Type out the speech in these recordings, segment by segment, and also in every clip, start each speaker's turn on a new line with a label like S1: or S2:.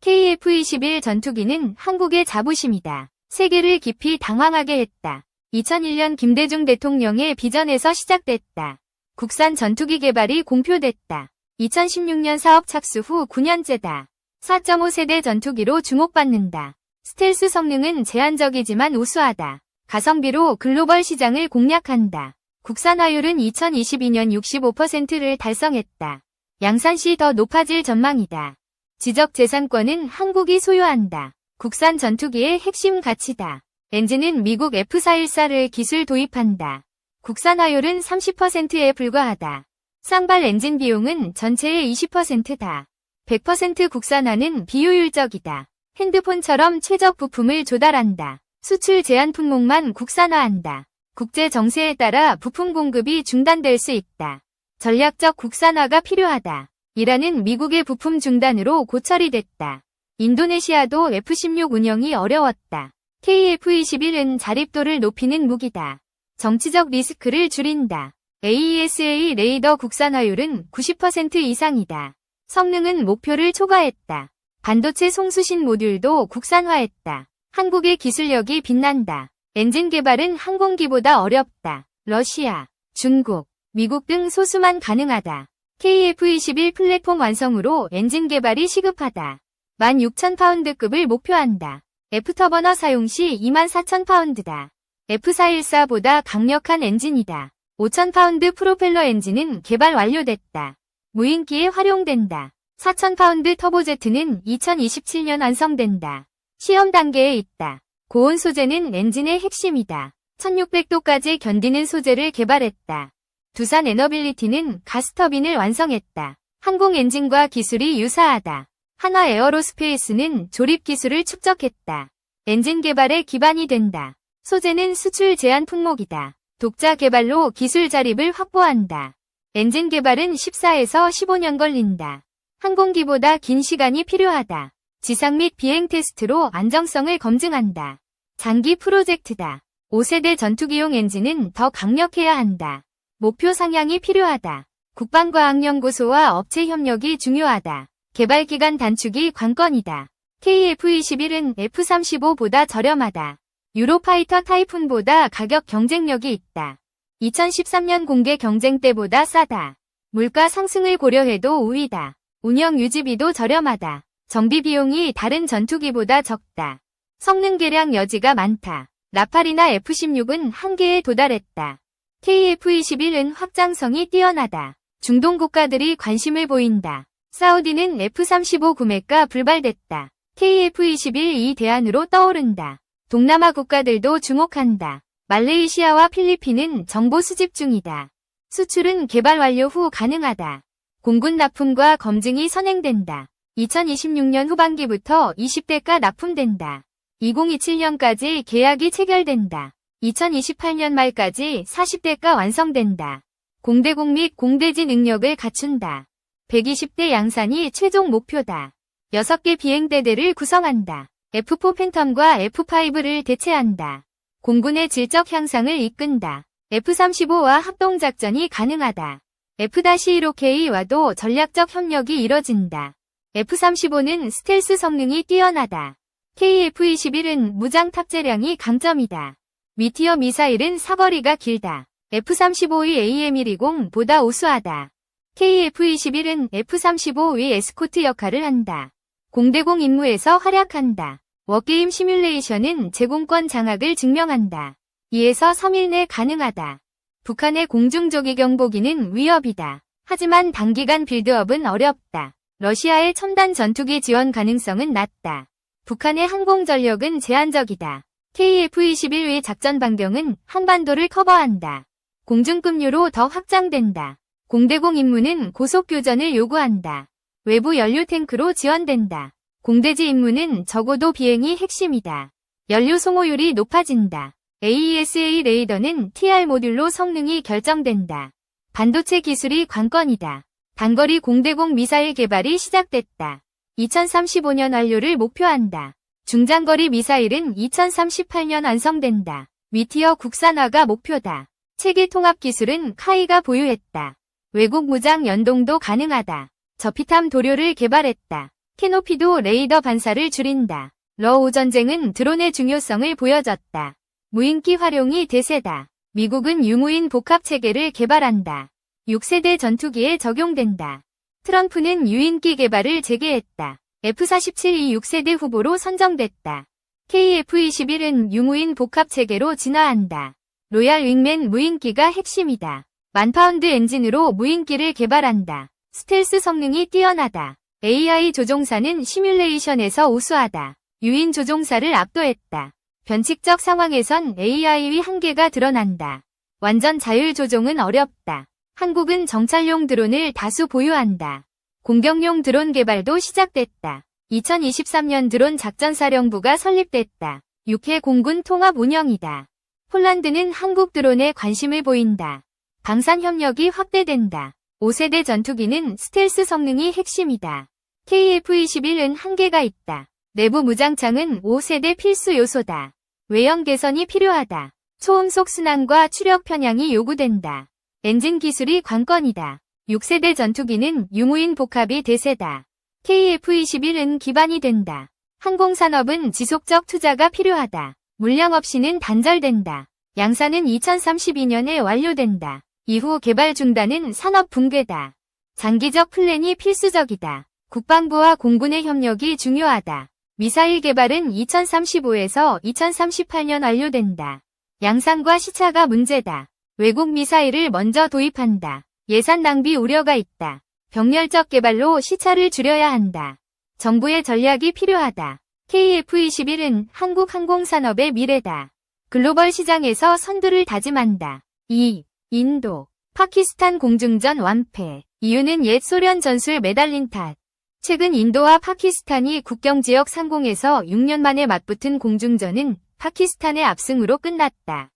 S1: KF-21 전투기는 한국의 자부심이다. 세계를 깊이 당황하게 했다. 2001년 김대중 대통령의 비전에서 시작됐다. 국산 전투기 개발이 공표됐다. 2016년 사업 착수 후 9년째다. 4.5세대 전투기로 주목받는다. 스텔스 성능은 제한적이지만 우수하다. 가성비로 글로벌 시장을 공략한다. 국산화율은 2022년 65%를 달성했다. 양산시 더 높아질 전망이다. 지적재산권은 한국이 소유한다. 국산 전투기의 핵심 가치다. 엔진은 미국 F414를 기술 도입한다. 국산화율은 30%에 불과하다. 쌍발 엔진 비용은 전체의 20%다. 100% 국산화는 비효율적이다. 핸드폰처럼 최적 부품을 조달한다. 수출 제한 품목만 국산화한다. 국제 정세에 따라 부품 공급이 중단될 수 있다. 전략적 국산화가 필요하다. 이란은 미국의 부품 중단으로 고철이 됐다. 인도네시아도 F-16 운영이 어려웠다. KF-21은 자립도를 높이는 무기다. 정치적 리스크를 줄인다. AESA 레이더 국산화율은 90% 이상이다. 성능은 목표를 초과했다. 반도체 송수신 모듈도 국산화했다. 한국의 기술력이 빛난다. 엔진 개발은 항공기보다 어렵다. 러시아, 중국, 미국 등 소수만 가능하다. KF-21 플랫폼 완성으로 엔진 개발이 시급하다. 16,000파운드급을 목표한다. F터버너 사용 시 24,000파운드다. F414보다 강력한 엔진이다. 5,000파운드 프로펠러 엔진은 개발 완료됐다. 무인기에 활용된다. 4,000파운드 터보제트는 2027년 완성된다. 시험 단계에 있다. 고온 소재는 엔진의 핵심이다. 1600도까지 견디는 소재를 개발했다. 두산 에너빌리티는 가스터빈을 완성했다. 항공 엔진과 기술이 유사하다. 한화 에어로스페이스는 조립 기술을 축적했다. 엔진 개발의 기반이 된다. 소재는 수출 제한 품목이다. 독자 개발로 기술 자립을 확보한다. 엔진 개발은 14에서 15년 걸린다. 항공기보다 긴 시간이 필요하다. 지상 및 비행 테스트로 안정성을 검증한다. 장기 프로젝트다. 5세대 전투기용 엔진은 더 강력해야 한다. 목표 상향이 필요하다. 국방과학연구소와 업체 협력이 중요하다. 개발 기간 단축이 관건이다. KF-21은 F-35보다 저렴하다. 유로파이터 타이푼보다 가격 경쟁력이 있다. 2013년 공개 경쟁 때보다 싸다. 물가 상승을 고려해도 우위다. 운영 유지비도 저렴하다. 정비 비용이 다른 전투기보다 적다. 성능 개량 여지가 많다. 라팔이나 F-16은 한계에 도달했다. KF-21은 확장성이 뛰어나다. 중동 국가들이 관심을 보인다. 사우디는 F-35 구매가 불발됐다. KF-21 이 대안으로 떠오른다. 동남아 국가들도 주목한다. 말레이시아와 필리핀은 정보 수집 중이다. 수출은 개발 완료 후 가능하다. 공군 납품과 검증이 선행된다. 2026년 후반기부터 20대가 납품된다. 2027년까지 계약이 체결된다. 2028년 말까지 40대가 완성된다. 공대공 및 공대지 능력을 갖춘다. 120대 양산이 최종 목표다. 6개 비행대대를 구성한다. F4 팬텀과 F5를 대체한다. 공군의 질적 향상을 이끈다. F-35와 합동작전이 가능하다. F-15K와도 전략적 협력이 이뤄진다. F-35는 스텔스 성능이 뛰어나다. KF-21은 무장 탑재량이 강점이다. 미티어 미사일은 사거리가 길다. F-35의 AM-120보다 우수하다. KF-21은 F-35의 에스코트 역할을 한다. 공대공 임무에서 활약한다. 워게임 시뮬레이션은 제공권 장악을 증명한다. 2에서 3일 내 가능하다. 북한의 공중조기 경보기는 위협이다. 하지만 단기간 빌드업은 어렵다. 러시아의 첨단 전투기 지원 가능성은 낮다. 북한의 항공 전력은 제한적이다. KF-21의 작전 반경은 한반도를 커버한다. 공중급류로 더 확장된다. 공대공 임무는 고속 교전을 요구한다. 외부 연료 탱크로 지원된다. 공대지 임무는 적어도 비행이 핵심이다. 연료 소모율이 높아진다. AESA 레이더는 TR 모듈로 성능이 결정된다. 반도체 기술이 관건이다. 단거리 공대공 미사일 개발이 시작됐다. 2035년 완료를 목표한다. 중장거리 미사일은 2038년 완성된다. 미티어 국산화가 목표다. 체계 통합 기술은 카이가 보유했다. 외국 무장 연동도 가능하다. 저피탐 도료를 개발했다. 캐노피도 레이더 반사를 줄인다. 러오 전쟁은 드론의 중요성을 보여줬다. 무인기 활용이 대세다. 미국은 유무인 복합 체계를 개발한다. 6세대 전투기에 적용된다. 트럼프는 유인기 개발을 재개했다. F-47이 6세대 후보로 선정됐다. KF-21은 유무인 복합 체계로 진화한다. 로얄 윙맨 무인기가 핵심이다. 1000파운드 엔진으로 무인기를 개발한다. 스텔스 성능이 뛰어나다. AI 조종사는 시뮬레이션에서 우수하다. 유인 조종사를 압도했다. 변칙적 상황에선 AI의 한계가 드러난다. 완전 자율 조종은 어렵다. 한국은 정찰용 드론을 다수 보유한다. 공격용 드론 개발도 시작됐다. 2023년 드론 작전사령부가 설립됐다. 6회 공군 통합 운영이다. 폴란드는 한국 드론에 관심을 보인다. 방산 협력이 확대된다. 5세대 전투기는 스텔스 성능이 핵심이다. KF-21은 한계가 있다. 내부 무장창은 5세대 필수 요소다. 외형 개선이 필요하다. 초음속 순항과 추력 편향이 요구된다. 엔진 기술이 관건이다. 6세대 전투기는 유무인 복합이 대세다. KF-21은 기반이 된다. 항공산업은 지속적 투자가 필요하다. 물량 없이는 단절된다. 양산은 2032년에 완료된다. 이후 개발 중단은 산업 붕괴다. 장기적 플랜이 필수적이다. 국방부와 공군의 협력이 중요하다. 미사일 개발은 2035에서 2038년 완료된다. 양산과 시차가 문제다. 외국 미사일을 먼저 도입한다. 예산 낭비 우려가 있다. 병렬적 개발로 시차를 줄여야 한다. 정부의 전략이 필요하다. KF-21은 한국 항공산업의 미래다. 글로벌 시장에서 선두를 다짐한다. 2. 인도. 파키스탄 공중전 완패. 이유는 옛 소련 전술 매달린 탓. 최근 인도와 파키스탄이 국경지역 상공에서 6년 만에 맞붙은 공중전은 파키스탄의 압승으로 끝났다.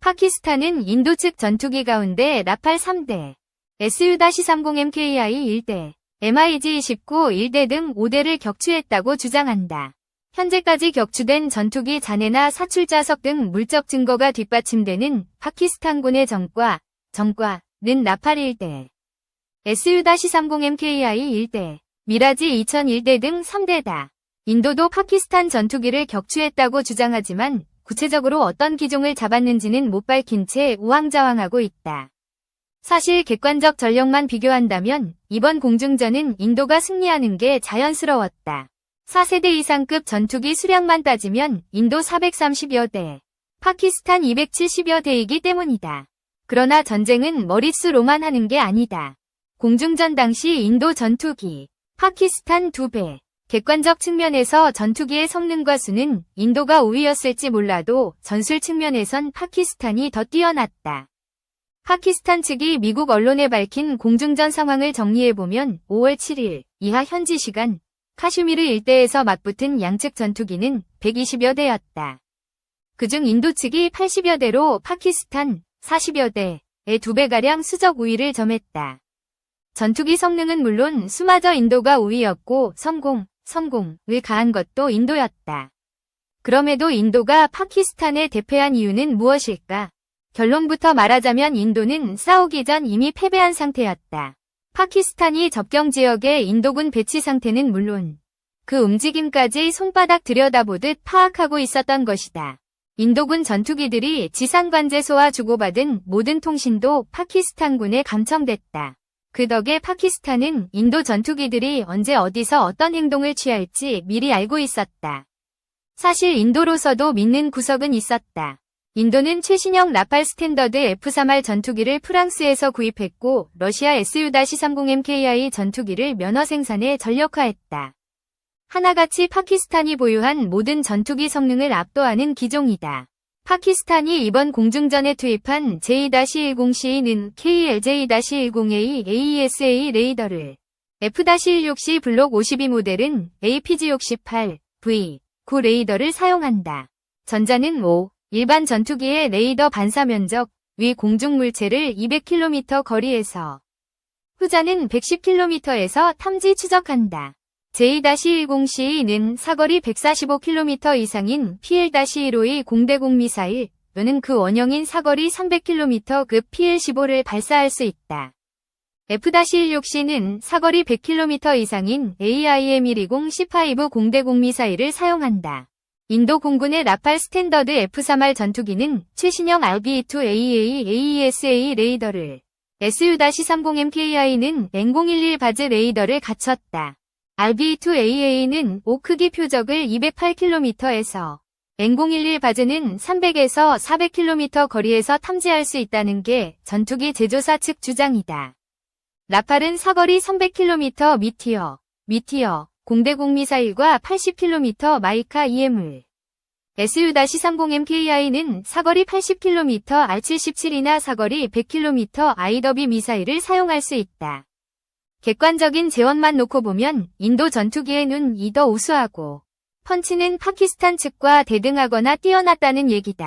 S1: 파키스탄은 인도 측 전투기 가운데 라팔 3대, Su-30MKI 1대, MiG-29 1대 등 5대를 격추했다고 주장한다. 현재까지 격추된 전투기 잔해나 사출 자석 등 물적 증거가 뒷받침되는 파키스탄군의 전과는 라팔 1대, Su-30MKI 1대, 미라지 2001대 등 3대다. 인도도 파키스탄 전투기를 격추했다고 주장하지만 구체적으로 어떤 기종을 잡았는지는 못 밝힌 채 우왕좌왕하고 있다. 사실 객관적 전력만 비교한다면 이번 공중전은 인도가 승리하는 게 자연스러웠다. 4세대 이상급 전투기 수량만 따지면 인도 430여 대, 파키스탄 270여 대이기 때문이다. 그러나 전쟁은 머릿수로만 하는 게 아니다. 공중전 당시 인도 전투기, 파키스탄 2배. 객관적 측면에서 전투기의 성능과 수는 인도가 우위였을지 몰라도 전술 측면에선 파키스탄이 더 뛰어났다. 파키스탄 측이 미국 언론에 밝힌 공중전 상황을 정리해보면 5월 7일 이하 현지 시간 카슈미르 일대에서 맞붙은 양측 전투기는 120여 대였다. 그중 인도 측이 80여 대로 파키스탄 40여 대의 2배가량 수적 우위를 점했다. 전투기 성능은 물론 수마저 인도가 우위였고 성공을 가한 것도 인도였다. 그럼에도 인도가 파키스탄에 대패한 이유는 무엇일까? 결론부터 말하자면 인도는 싸우기 전 이미 패배한 상태였다. 파키스탄이 접경 지역의 인도군 배치 상태는 물론 그 움직임까지 손바닥 들여다보듯 파악하고 있었던 것이다. 인도군 전투기들이 지상관제소와 주고받은 모든 통신도 파키스탄군에 감청됐다. 그 덕에 파키스탄은 인도 전투기들이 언제 어디서 어떤 행동을 취할지 미리 알고 있었다. 사실 인도로서도 믿는 구석은 있었다. 인도는 최신형 라팔 스탠더드 F-3R 전투기를 프랑스에서 구입했고 러시아 Su-30MKI 전투기를 면허 생산에 전력화했다. 하나같이 파키스탄이 보유한 모든 전투기 성능을 압도하는 기종이다. 파키스탄이 이번 공중전에 투입한 J-10C는 KLJ-10A AESA 레이더를 F-16C 블록 52 모델은 APG-68V 9 레이더를 사용한다. 전자는 5. 일반 전투기의 레이더 반사 면적 위 공중 물체를 200km 거리에서 후자는 110km에서 탐지 추적한다. J-10C는 사거리 145km 이상인 PL-15의 공대공 미사일 또는 그 원형인 사거리 300km급 PL-15를 발사할 수 있다. F-16C는 사거리 100km 이상인 AIM-120 C5 미사일을 사용한다. 인도 공군의 라팔 스탠더드 F-3R 전투기는 최신형 RB-2AA AESA 레이더를, Su-30MKI는 N011 바즈 레이더를 갖췄다. RB-2AA는 오크기 표적을 208km에서, N011 바즈는 300에서 400km 거리에서 탐지할 수 있다는 게 전투기 제조사 측 주장이다. 라팔은 사거리 300km 미티어, 공대공 미사일과 80km 마이카 EM을, Su-30MKI는 사거리 80km R-77이나 사거리 100km IW 미사일을 사용할 수 있다. 객관적인 재원만 놓고 보면 인도 전투기의 눈이 더 우수하고 펀치는 파키스탄 측과 대등하거나 뛰어났다는 얘기다.